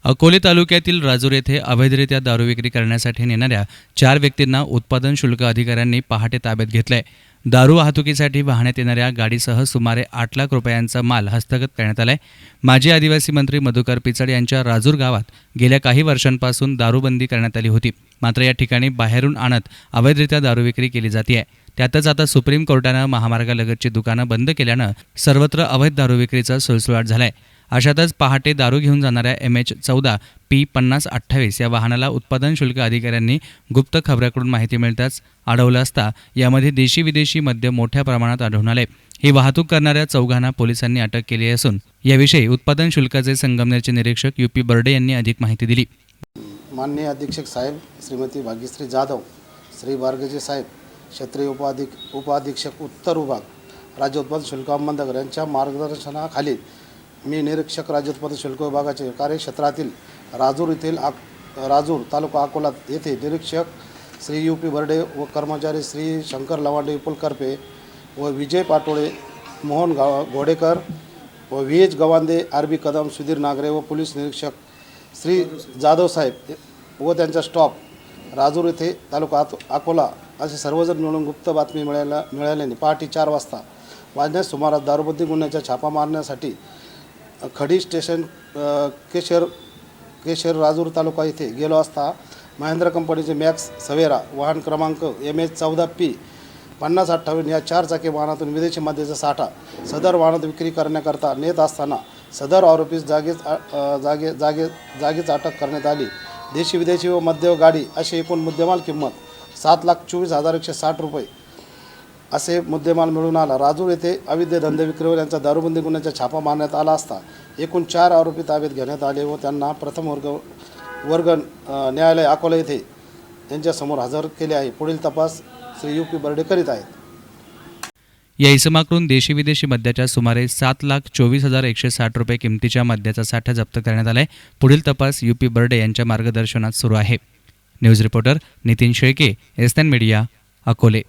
अकोले तालुक्यातील राजूर येथे अवैधरित्या दारू विक्री करण्यासाठी नेणाऱ्या 4 व्यक्तींना उत्पादन शुल्क अधिकाऱ्यांनी पहाटे ताब्यात घेतलाय. दारू वाहतुकीसाठी वाहण्यात येणाऱ्या गाडीसह सुमारे 8 लाख रुपयांचा माल हस्तगत करण्यात आलाय. माजी आदिवासी मंत्री मधुकर पिचड यांच्या राजूर गावात गेल्या काही वर्षांपासून दारूबंदी करण्यात आली होती. मात्र या ठिकाणी बाहेरून आणत अवैधरित्या दारू विक्री केली जाते. त्यातच आता सुप्रीम कोर्टानं महामार्गालगतची दुकानं बंद केल्यानं सर्वत्र अवैध दारू विक्रीचा सुळसुळाट झालाय. अशातच पहाटे दारू घेऊन जाणाऱ्या MH14P5028 या वाहनाला उत्पादन शुल्क अधिकाऱ्यांनी गुप्त खबऱ्याकडून माहिती मिळताच अडवलं असता यामध्ये देशी विदेशी मद्य मोठ्या प्रमाणात आढळून आले. ही वाहतूक करणाऱ्या चौघांना पोलिसांनी अटक केली असून याविषयी उत्पादन शुल्काचे संगमनेरचे निरीक्षक UP बर्डे यांनी अधिक माहिती दिली. माननीय अधीक्षक साहेब श्रीमती भाग्यश्री जाधव, श्री बारगजे साहेब, क्षेत्रीय उपाधीक्षक उत्तर विभाग, राज्य उत्पादन शुल्क अंमलदार यांच्या मार्गदर्शनाखाली मी निरीक्षक राज्य उत्पादन शुल्क विभागाचे कार्यक्षेत्रातील राजूर तालुका अकोला येथे निरीक्षक श्री UP बर्डे व कर्मचारी श्री शंकर लवांडे विपुल करपे व विजय पाटोळे, मोहन घोडेकर व VH गवांदे, RB कदम, सुधीर नागरे व पोलीस निरीक्षक श्री जाधव साहेब व त्यांचा स्टॉप राजूर येथे तालुका अकोला असे सर्वजण मिळून गुप्त बातमी मिळाल्याने पहाटे 4 वाजता वाजण्यास सुमारास दारूबंदी गुन्ह्याचा छापा मारण्यासाठी खडी स्टेशन केशर राजूर तालुका येथे गेलो असता महिंद्रा कंपनीचे मॅक्स सवेरा वाहन क्रमांक MH14P5028 या 4 चाकी वाहनातून विदेशी मद्याचा साठा सदर वाहनात विक्री करण्याकरता नेत असताना सदर आरोपीस जागीच अटक करण्यात आली. देशी विदेशी व मद्य व गाडी अशी एकूण मुद्देमाल किंमत 7,24,160 रुपये असे मुद्देमाल मिळून आला. राजूर येथे अवैध धंदे विक्रीवर यांचा दारूबंदी गुन्ह्याचा छापा मारण्यात आला असता एकूण 4 आरोपी ताब्यात घेण्यात आले व त्यांना प्रथम वर्ग न्यायालय अकोला येथे यांच्यासमोर हजर केले आहे. पुढील तपास श्री UP बर्डे करीत आहेत. या इसमाकडून देशी विदेशी मद्याच्या सुमारे 7,24,160 रुपये किमतीच्या मद्याचा साठा जप्त करण्यात आलाय. पुढील तपास UP बर्डे यांच्या मार्गदर्शनात सुरू आहे. News reporter Nitin Shelke, SN media, Akole.